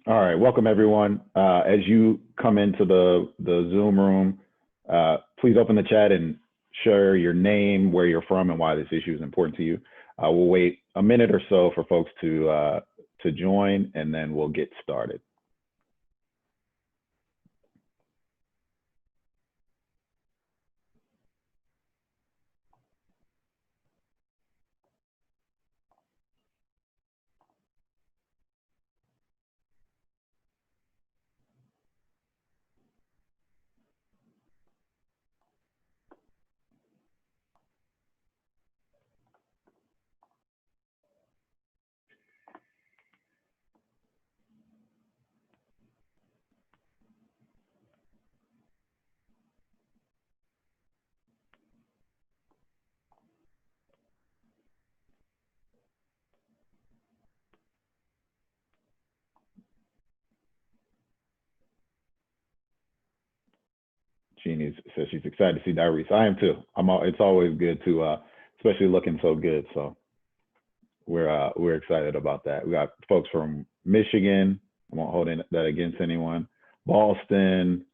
All right, welcome everyone. As you come into the Zoom room, please open the chat and share your name, where you're from, and why this issue is important to you. We'll wait a minute or so for folks to join, and then we'll get started. Jeannie says she's excited to see Diaries. I am too. It's always good to, especially looking so good. So we're excited about that. We got folks from Michigan. I won't hold that against anyone. Boston,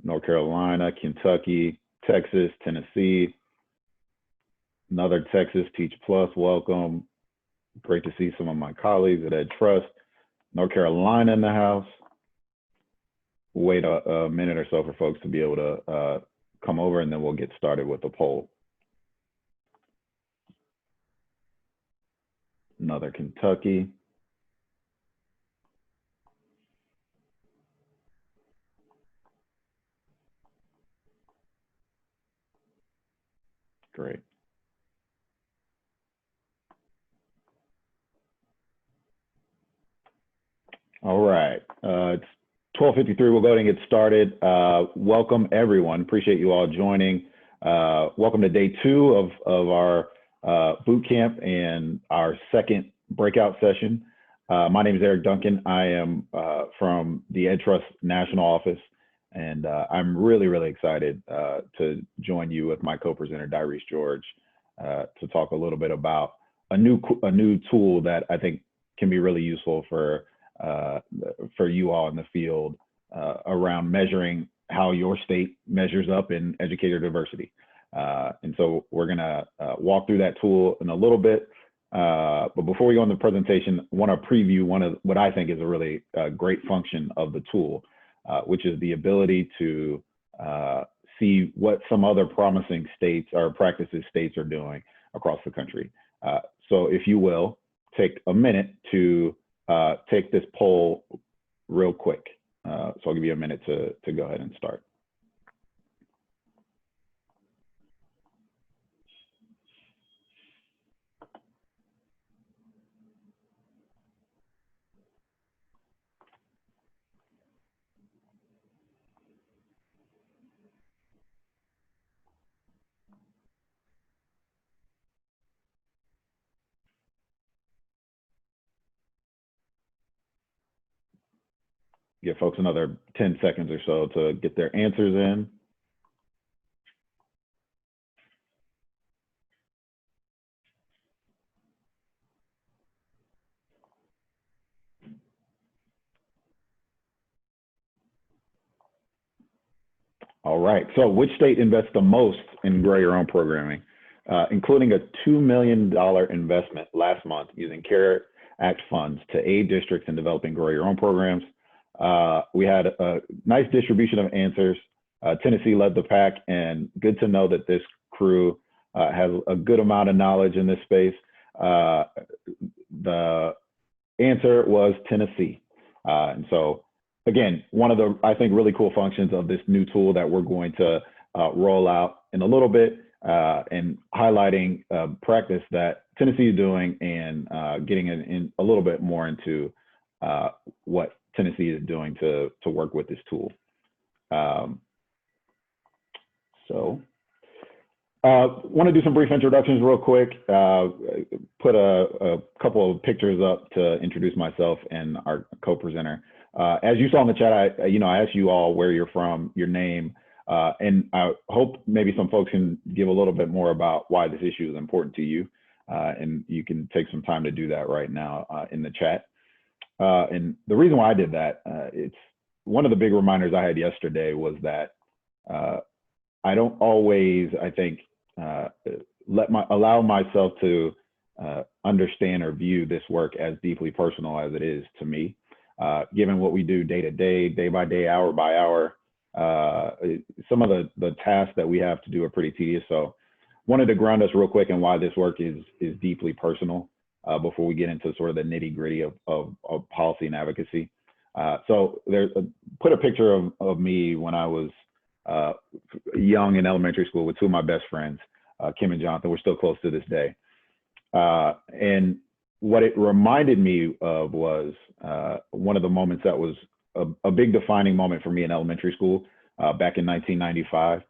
North Carolina, Kentucky, Texas, Tennessee. Another Texas Teach Plus. Welcome. Great to see some of my colleagues at Ed Trust. North Carolina in the house. Wait a minute or so for folks to be able to come over, and then we'll get started with the poll. Another Kentucky. Great. All right. It's 12:53. We'll go ahead and get started. Welcome, everyone. Appreciate you all joining. Welcome to day 2 of our boot camp and our second breakout session. My name is Eric Duncan. I am from the Ed Trust National Office, and I'm really excited to join you with my co-presenter, Diaries George, to talk a little bit about a new tool that I think can be really useful for you all in the field around measuring how your state measures up in educator diversity. And so we're gonna walk through that tool in a little bit. But before we go into the presentation, I wanna preview one of what I think is a really great function of the tool, which is the ability to see what some other promising states or practices states are doing across the country. So if you will, take a minute to take this poll real quick. So I'll give you a minute to go ahead and start. Give folks another 10 seconds or so to get their answers in. All right, so which state invests the most in grow your own programming, including a $2 million investment last month using CARE Act funds to aid districts in developing grow your own programs? We had a nice distribution of answers. Tennessee led the pack, and good to know that this crew has a good amount of knowledge in this space. The answer was Tennessee. And so again, one of the, I think, really cool functions of this new tool that we're going to roll out in a little bit and highlighting practice that Tennessee is doing and getting in a little bit more into what Tennessee is doing to work with this tool. Want to do some brief introductions real quick. Put a couple of pictures up to introduce myself and our co-presenter. As you saw in the chat, I asked you all where you're from, your name, and I hope maybe some folks can give a little bit more about why this issue is important to you. And you can take some time to do that right now in the chat. And the reason why I did that, it's one of the big reminders I had yesterday was that I don't always, I think, allow myself to understand or view this work as deeply personal as it is to me, given what we do day to day by day, hour by hour. Some of the tasks that we have to do are pretty tedious. So wanted to ground us real quick in why this work is deeply personal before we get into sort of the nitty gritty of policy and advocacy. So there's put a picture of me when I was young in elementary school with two of my best friends, Kim and Jonathan. We're still close to this day. And what it reminded me of was one of the moments that was a big defining moment for me in elementary school back in 1995,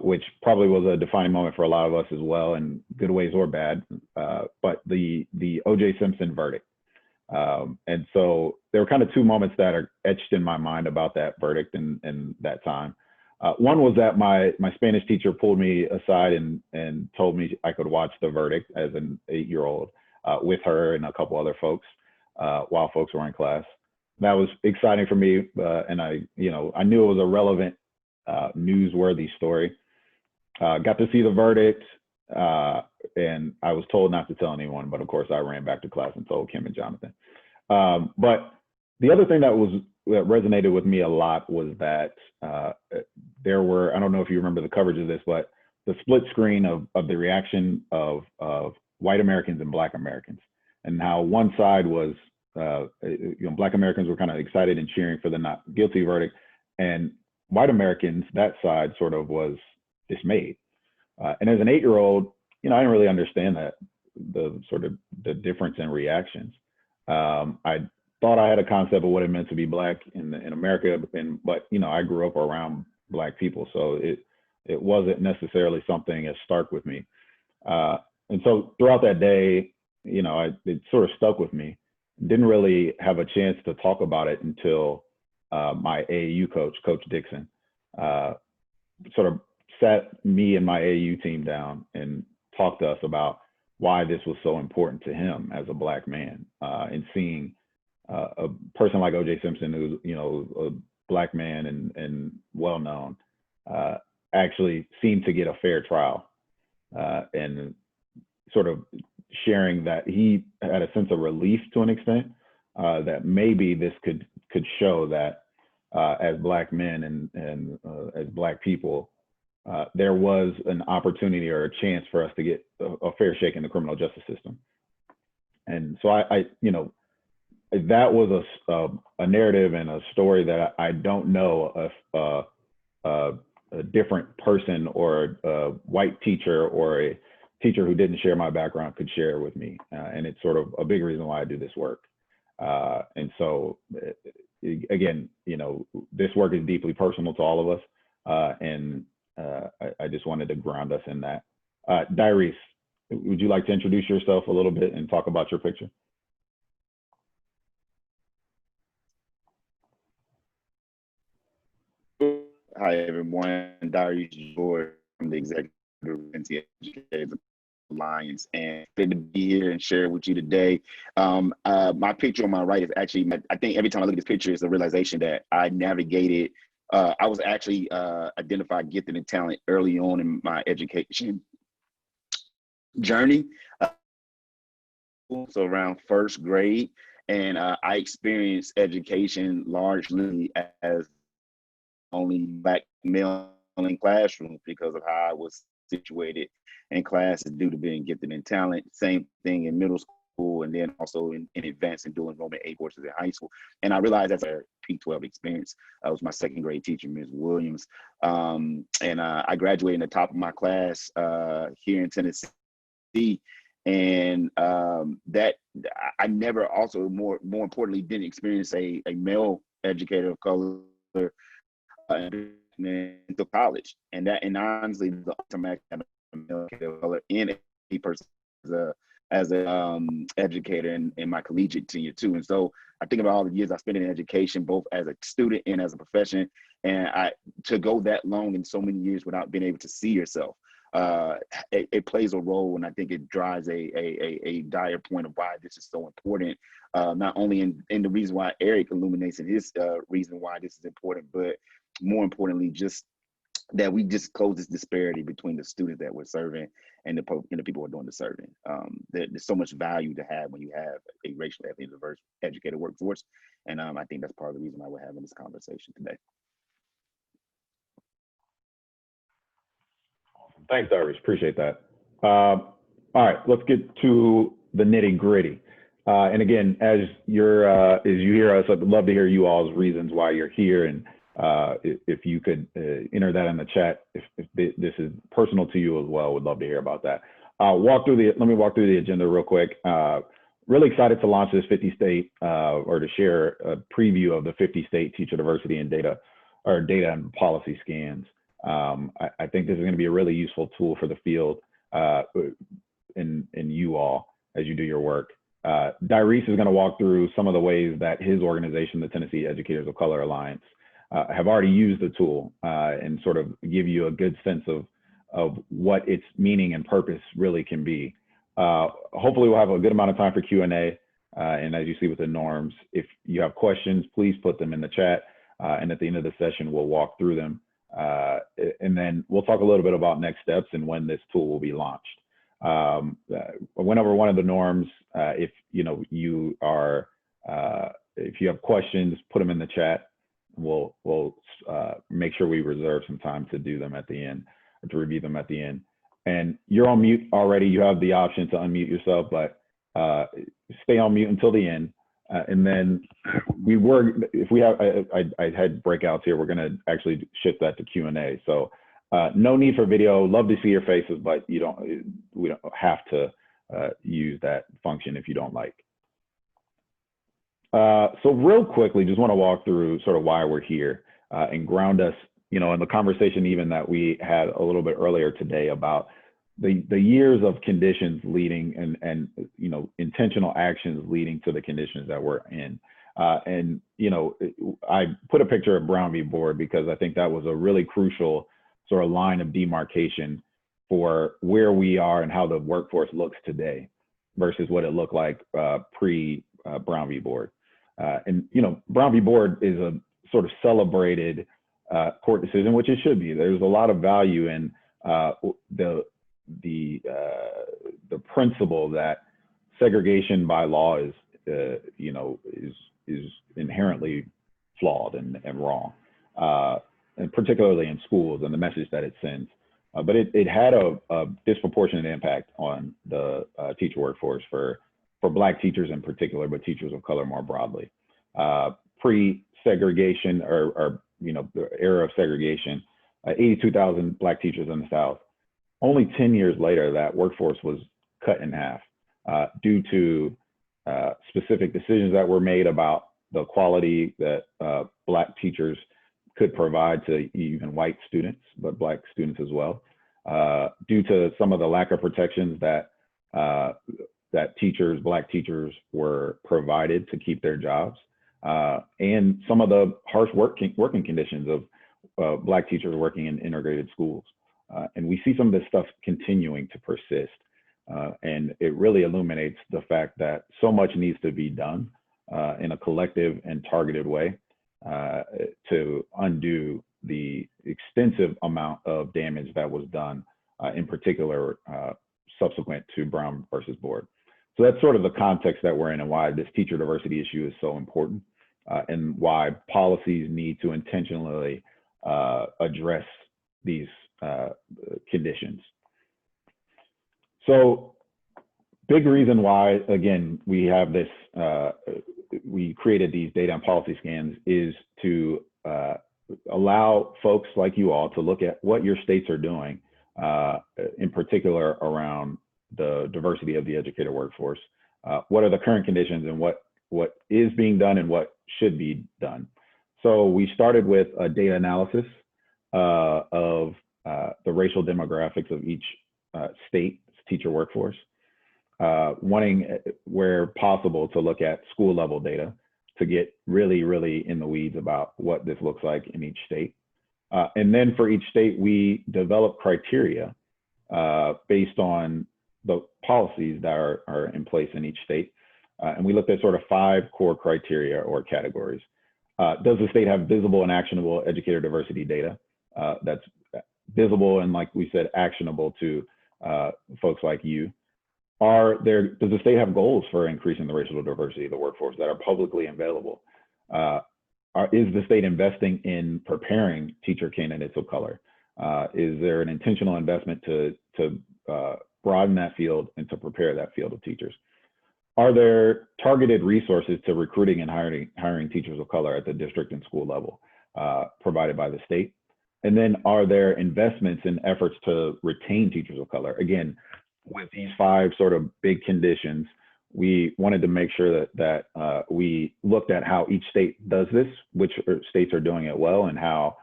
which probably was a defining moment for a lot of us as well, in good ways or bad. But the O.J. Simpson verdict. And so there were kind of two moments that are etched in my mind about that verdict and that time. One was that my Spanish teacher pulled me aside and told me I could watch the verdict as an 8-year-old with her and a couple other folks while folks were in class. That was exciting for me, and I knew it was a relevant, newsworthy story. Got to see the verdict, and I was told not to tell anyone, but of course I ran back to class and told Kim and Jonathan. But the other thing that resonated with me a lot was that there were, I don't know if you remember the coverage of this, but the split screen of the reaction of white Americans and Black Americans, and how one side was, Black Americans were kind of excited and cheering for the not guilty verdict, and white Americans, that side sort of was dismayed. And as an 8-year-old, I didn't really understand that, the difference in reactions. I thought I had a concept of what it meant to be Black in America, but I grew up around Black people, so it wasn't necessarily something as stark with me. And so throughout that day, it sort of stuck with me. Didn't really have a chance to talk about it until my AAU coach, Coach Dixon, sort of sat me and my AAU team down and talked to us about why this was so important to him as a Black man, and seeing a person like O.J. Simpson, who's a Black man and well known, actually seemed to get a fair trial, and sort of sharing that he had a sense of relief to an extent, that maybe this could show that as Black men and as Black people, there was an opportunity or a chance for us to get a fair shake in the criminal justice system. And so I that was a narrative and a story that I don't know if a different person or a white teacher or a teacher who didn't share my background could share with me. And it's sort of a big reason why I do this work. And so again, this work is deeply personal to all of us. And I just wanted to ground us in that. Diarese, would you like to introduce yourself a little bit and talk about your picture? Hi, everyone. Diarese George from the Executive Educator Alliance, and good to be here and share with you today. My picture on my right is actually, I think every time I look at this picture, it's a realization that I navigated. I was actually identified gifted and talent early on in my education journey, so around first grade, and I experienced education largely as only Black male in classrooms because of how I was situated in classes due to being gifted and talent. Same thing in middle school, and then also in advanced and doing Roman 8 courses in high school. And I realized that's a P-12 experience. I was my second grade teacher, Ms. Williams. And I graduated in the top of my class here in Tennessee. And that I never also, more importantly, didn't experience a male educator of color into college, and honestly, the automatic color in a person as a educator in my collegiate tenure too. And so I think about all the years I spent in education, both as a student and as a profession, and to go that long in so many years without being able to see yourself it plays a role, and I think it drives a dire point of why this is so important. Not only in the reason why Eric illuminates in his reason why this is important, but more importantly, just that we just close this disparity between the students that we're serving and the people who are doing the serving. There's so much value to have when you have a racial, ethnically diverse educated workforce, and I think that's part of the reason why we're having this conversation today. Thanks, Darvish. Appreciate that. All right, let's get to the nitty gritty. And again, as you hear us, I'd love to hear you all's reasons why you're here, and if you could enter that in the chat, if this is personal to you as well, would love to hear about that. Let me walk through the agenda real quick. Really excited to launch this 50-state or to share a preview of the 50-state teacher diversity and data and policy scans. I think this is going to be a really useful tool for the field and you all as you do your work. Dyrese is going to walk through some of the ways that his organization, the Tennessee Educators of Color Alliance, have already used the tool and sort of give you a good sense of what its meaning and purpose really can be. Hopefully we'll have a good amount of time for Q&A. And as you see with the norms, if you have questions, please put them in the chat. And at the end of the session, we'll walk through them. And then we'll talk a little bit about next steps and when this tool will be launched. I went over one of the norms. If you have questions, put them in the chat. We'll make sure we reserve some time to do them at the end, or to review them at the end. And you're on mute already. You have the option to unmute yourself, but stay on mute until the end. And then I had breakouts here, we're gonna actually shift that to Q&A. So no need for video. Love to see your faces, but we don't have to use that function if you don't like. So real quickly, just want to walk through sort of why we're here and ground us, in the conversation even that we had a little bit earlier today about the years of conditions leading and intentional actions leading to the conditions that we're in. I put a picture of Brown v. Board because I think that was a really crucial sort of line of demarcation for where we are and how the workforce looks today versus what it looked like pre Brown v. Board. Brown v. Board is a sort of celebrated court decision, which it should be. There's a lot of value in the principle that segregation by law is inherently flawed and wrong, and particularly in schools and the message that it sends. But it had a disproportionate impact on the teacher workforce for Black teachers in particular, but teachers of color more broadly. Pre-segregation or the era of segregation, 82,000 Black teachers in the South. Only 10 years later, that workforce was cut in half due to specific decisions that were made about the quality that Black teachers could provide to even white students, but Black students as well, due to some of the lack of protections that Black teachers were provided to keep their jobs, and some of the harsh working conditions of Black teachers working in integrated schools. And we see some of this stuff continuing to persist. And it really illuminates the fact that so much needs to be done in a collective and targeted way to undo the extensive amount of damage that was done, in particular, subsequent to Brown versus Board. So that's sort of the context that we're in and why this teacher diversity issue is so important, and why policies need to intentionally address these conditions. So big reason why, again, we have this, we created these data and policy scans is to allow folks like you all to look at what your states are doing, in particular around the diversity of the educator workforce. What are the current conditions and what is being done and what should be done. So we started with a data analysis of the racial demographics of each state's teacher workforce, wanting where possible to look at school level data to get really, really in the weeds about what this looks like in each state. And then for each state, we developed criteria based on the policies that are in place in each state. And we looked at sort of 5 core criteria or categories. Does the state have visible and actionable educator diversity data? That's visible and, like we said, actionable to folks like you. Does the state have goals for increasing the racial diversity of the workforce that are publicly available? Is the state investing in preparing teacher candidates of color? Is there an intentional investment to broaden that field and to prepare that field of teachers? Are there targeted resources to recruiting and hiring teachers of color at the district and school level provided by the state? And then are there investments in efforts to retain teachers of color? Again, with these 5 sort of big conditions, we wanted to make sure that we looked at how each state does this, which states are doing it well, and how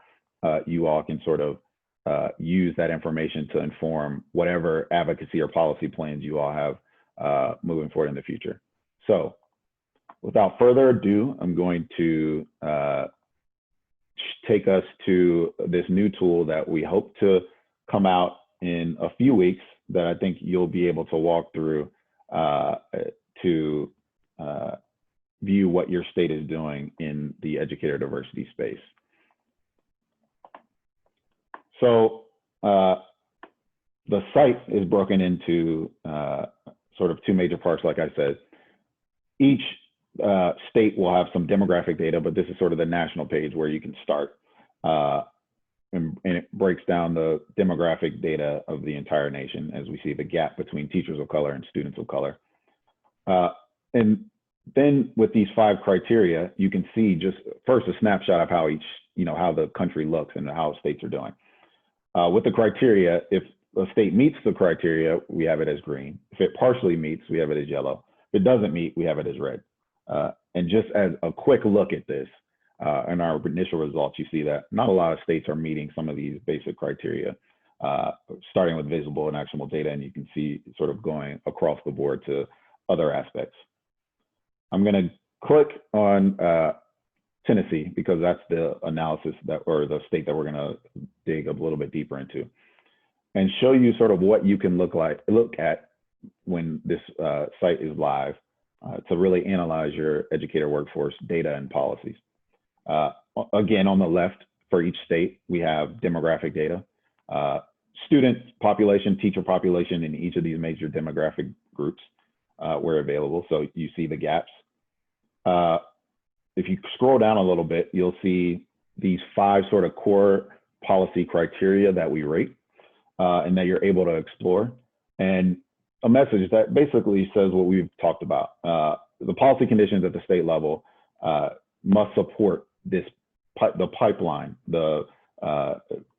you all can sort of use that information to inform whatever advocacy or policy plans you all have moving forward in the future. So without further ado, I'm going to take us to this new tool that we hope to come out in a few weeks that I think you'll be able to walk through to view what your state is doing in the educator diversity space. So the site is broken into sort of 2 major parts, like I said. Each state will have some demographic data, but this is sort of the national page where you can start. And it breaks down the demographic data of the entire nation as we see the gap between teachers of color and students of color. And then with these 5 criteria, you can see just first a snapshot of how how the country looks and how states are doing. With the criteria, if a state meets the criteria, we have it as green. If it partially meets, we have it as yellow. If it doesn't meet, we have it as red. And just as a quick look at this, in our initial results, you see that not a lot of states are meeting some of these basic criteria, starting with visible and actionable data, and you can see sort of going across the board to other aspects. I'm going to click on Tennessee because that's the analysis or the state that we're going to dig a little bit deeper into, and show you sort of what you can look at when this site is live to really analyze your educator workforce data and policies. Again, on the left for each state, we have demographic data, student population, teacher population in each of these major demographic groups were available. So you see the gaps. If you scroll down a little bit, you'll see these 5 sort of core policy criteria that we rate and that you're able to explore. And a message that basically says what we've talked about. The policy conditions at the state level must support the pipeline, the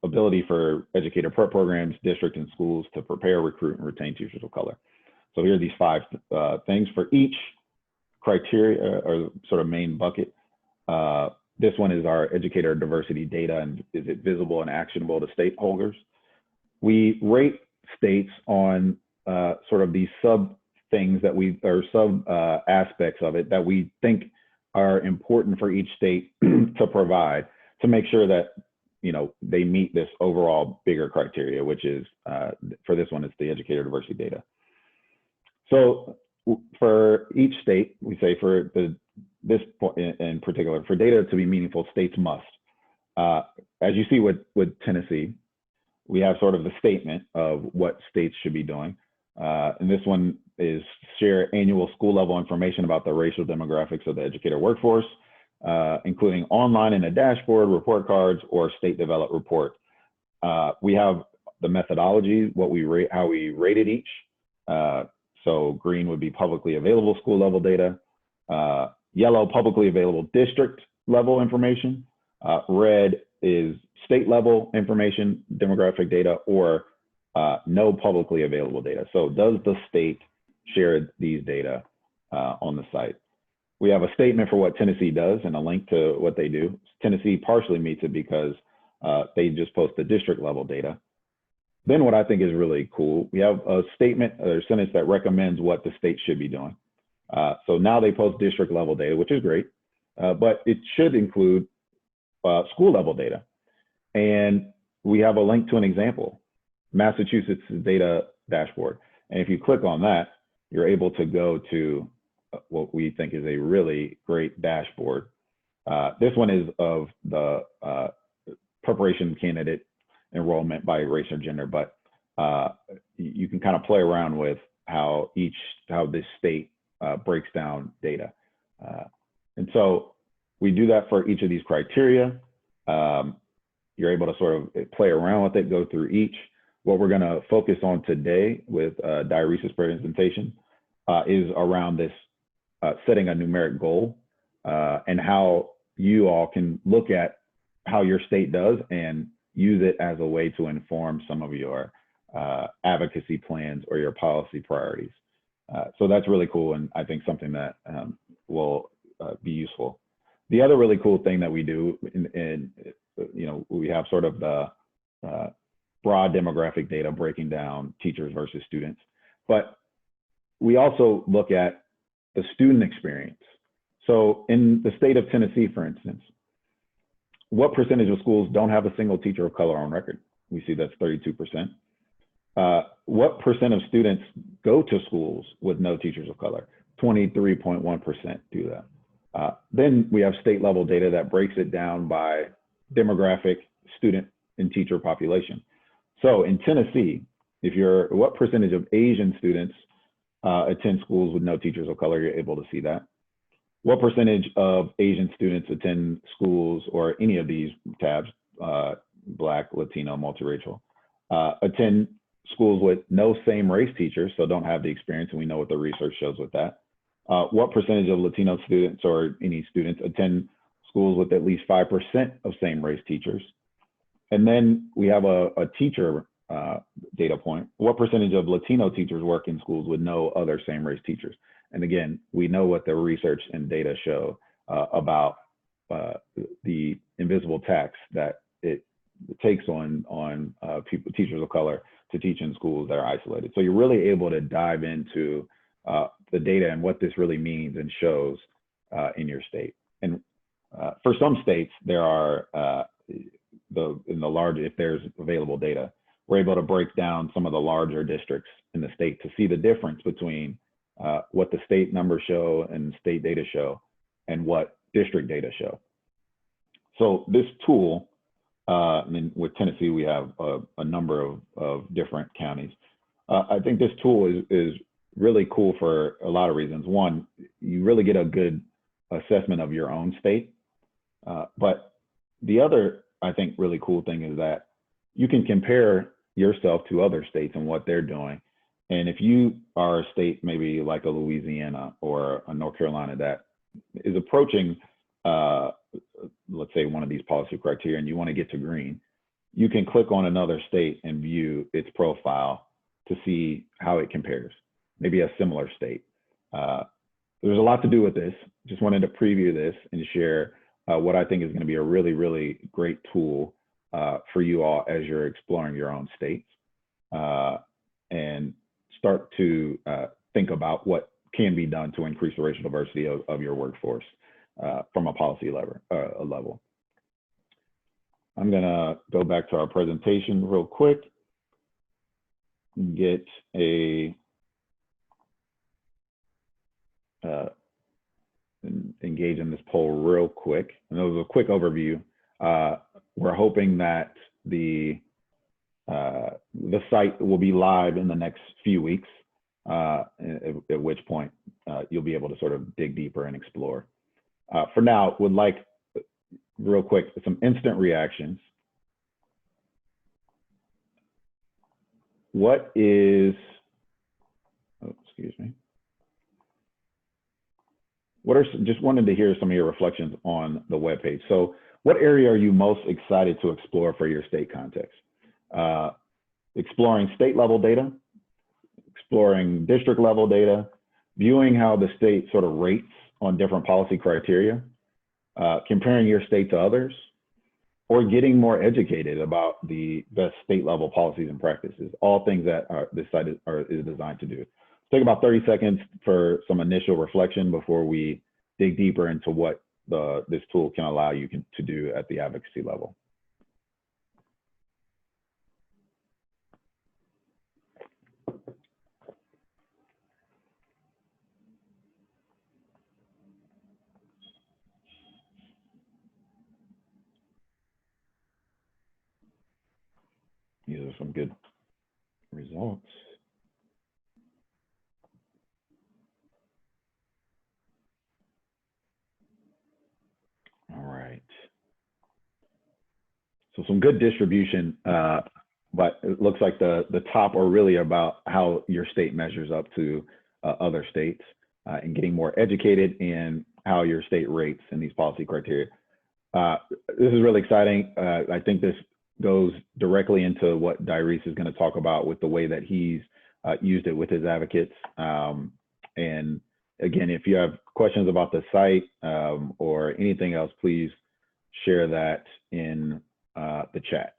ability for educator prep programs, district and schools to prepare, recruit, and retain teachers of color. So here are these 5 things for each criteria or sort of main bucket. This one is our educator diversity data, and is it visible and actionable to stakeholders? We rate states on sort of these sub things that sub aspects of it that we think are important for each state to provide to make sure that they meet this overall bigger criteria, which is for this one, it's the educator diversity data. So for each state, we say for this point in particular, for data to be meaningful, states must. As you see with Tennessee, we have sort of the statement of what states should be doing. And this one is share annual school level information about the racial demographics of the educator workforce, including online in a dashboard, report cards, or state developed report. We have the methodology, how we rated each. So green would be publicly available school level data. Yellow, publicly available district level information. Red is state level information, demographic data, or no publicly available data. So does the state share these data on the site? We have a statement for what Tennessee does and a link to what they do. Tennessee partially meets it because they just post the district level data. Then what I think is really cool, we have a statement or a sentence that recommends what the state should be doing. So now they post district level data, which is great, but it should include school level data. And we have a link to an example. Massachusetts data dashboard. And if you click on that, you're able to go to what we think is a really great dashboard. This one is of the preparation candidate enrollment by race or gender, but you can kind of play around with how this state breaks down data. And so we do that for each of these criteria. You're able to sort of play around with it, go through each. What we're going to focus on today with diaresis presentation is around this setting a numeric goal and how you all can look at how your state does and use it as a way to inform some of your advocacy plans or your policy priorities. So that's really cool, and I think something that will be useful. The other really cool thing that we do, we have sort of the broad demographic data breaking down teachers versus students, but we also look at the student experience. So in the state of Tennessee, for instance, what percentage of schools don't have a single teacher of color on record? We see that's 32%. What percent of students go to schools with no teachers of color? 23.1% do that. Then we have state level data that breaks it down by demographic, student, and teacher population. So in Tennessee, what percentage of Asian students attend schools with no teachers of color? You're able to see that. What percentage of Asian students attend schools, or any of these tabs, Black, Latino, multiracial, attend schools with no same race teachers, so don't have the experience, and we know what the research shows with that. What percentage of Latino students or any students attend schools with at least 5% of same race teachers? And then we have a teacher data point. What percentage of Latino teachers work in schools with no other same race teachers? And again, we know what the research and data show about the invisible tax that it takes on teachers of color to teach in schools that are isolated. So you're really able to dive into the data and what this really means and shows in your state. And for some states, there are if there's available data, we're able to break down some of the larger districts in the state to see the difference between what the state numbers show and state data show and what district data show. So this tool, with Tennessee, we have a number of different counties. I think this tool is really cool for a lot of reasons. One, you really get a good assessment of your own state. But the other, I think, really cool thing is that you can compare yourself to other states and what they're doing. And if you are a state, maybe like a Louisiana or a North Carolina that is approaching, let's say, one of these policy criteria and you want to get to green, you can click on another state and view its profile to see how it compares, maybe a similar state. There's a lot to do with this. Just wanted to preview this and share what I think is going to be a really, really great tool for you all as you're exploring your own states and start to think about what can be done to increase the racial diversity of your workforce from a policy level. I'm gonna go back to our presentation real quick and get engage in this poll real quick. And that was a quick overview. We're hoping that the site will be live in the next few weeks, at which point you'll be able to sort of dig deeper and explore. For now, would like real quick some instant reactions. What is, oh, excuse me. Just wanted to hear some of your reflections on the webpage. So what area are you most excited to explore for your state context? Exploring state level data, exploring district level data, viewing how the state sort of rates on different policy criteria, comparing your state to others, or getting more educated about the best state level policies and practices, all things that this site is designed to do. Take about 30 seconds for some initial reflection before we dig deeper into what this tool can allow you to do at the advocacy level. These are some good results. All right. So some good distribution, but it looks like the top are really about how your state measures up to other states and getting more educated in how your state rates in these policy criteria. This is really exciting. I think this goes directly into what Dyrese is going to talk about with the way that he's used it with his advocates. And again, if you have questions about the site or anything else, please share that in the chat.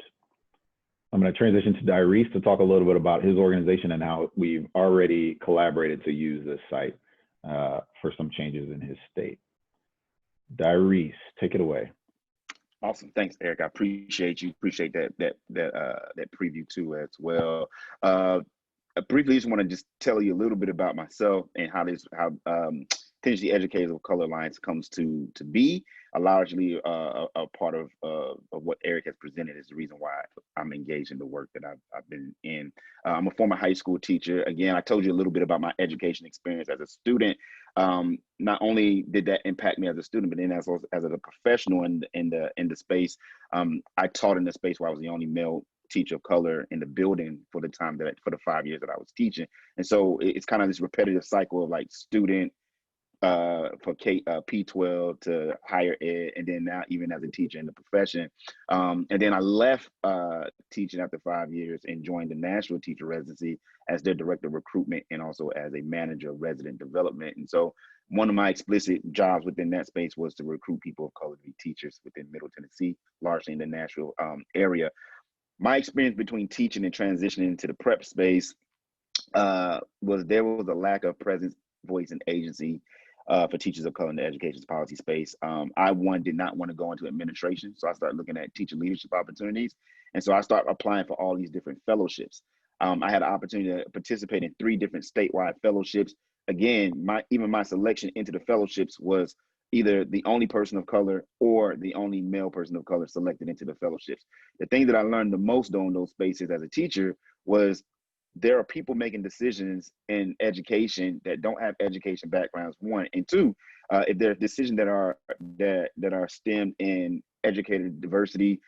I'm going to transition to Dyrese to talk a little bit about his organization and how we've already collaborated to use this site for some changes in his state. Dyrese, take it away. Awesome, thanks, Eric. I appreciate you. Appreciate that preview too as well. I briefly just want to just tell you a little bit about myself and how Tennessee Educators of Color Alliance comes to be. Largely a part of what Eric has presented is the reason why I'm engaged in the work that I've been in. I'm a former high school teacher. Again, I told you a little bit about my education experience as a student. Not only did that impact me as a student, but then as a professional in the space, I taught in the space where I was the only male teacher of color in the building for the 5 years that I was teaching. And so it's kind of this repetitive cycle of like student for P-12 to higher ed, and then now even as a teacher in the profession. And then I left teaching after 5 years and joined the national teacher residency as their director of recruitment and also as a manager of resident development. And so one of my explicit jobs within that space was to recruit people of color to be teachers within Middle Tennessee, largely in the Nashville area. My experience between teaching and transitioning into the prep space was there was a lack of presence, voice, and agency for teachers of color in the education policy space. I did not want to go into administration, so I started looking at teacher leadership opportunities. And so I started applying for all these different fellowships. I had an opportunity to participate in 3 different statewide fellowships. Again, even my selection into the fellowships was either the only person of color or the only male person of color selected into the fellowships. The thing that I learned the most though in those spaces as a teacher was there are people making decisions in education that don't have education backgrounds, 1, and 2, if there are decisions that are stemmed in educator diversity,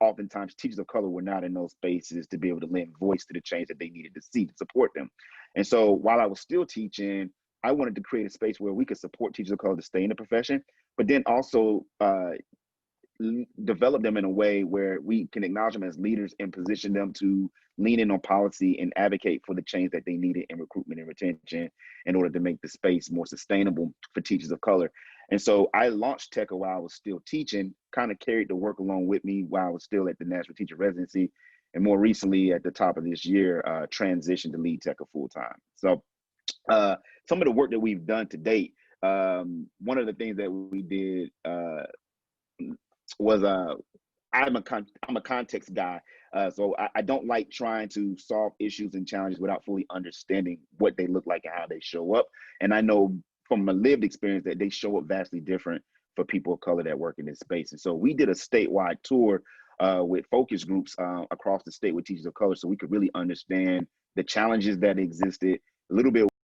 oftentimes teachers of color were not in those spaces to be able to lend voice to the change that they needed to see to support them. And so while I was still teaching, I wanted to create a space where we could support teachers of color to stay in the profession, but then also develop them in a way where we can acknowledge them as leaders and position them to lean in on policy and advocate for the change that they needed in recruitment and retention in order to make the space more sustainable for teachers of color. And so I launched TECA while I was still teaching, kind of carried the work along with me while I was still at the National Teacher Residency. And more recently, at the top of this year, transitioned to lead TECA full-time. So some of the work that we've done to date, one of the things that we did was I'm a context guy, so I don't like trying to solve issues and challenges without fully understanding what they look like and how they show up. And I know from a lived experience that they show up vastly different for people of color that work in this space. And so we did a statewide tour with focus groups across the state with teachers of color, so we could really understand the challenges that existed, a little bit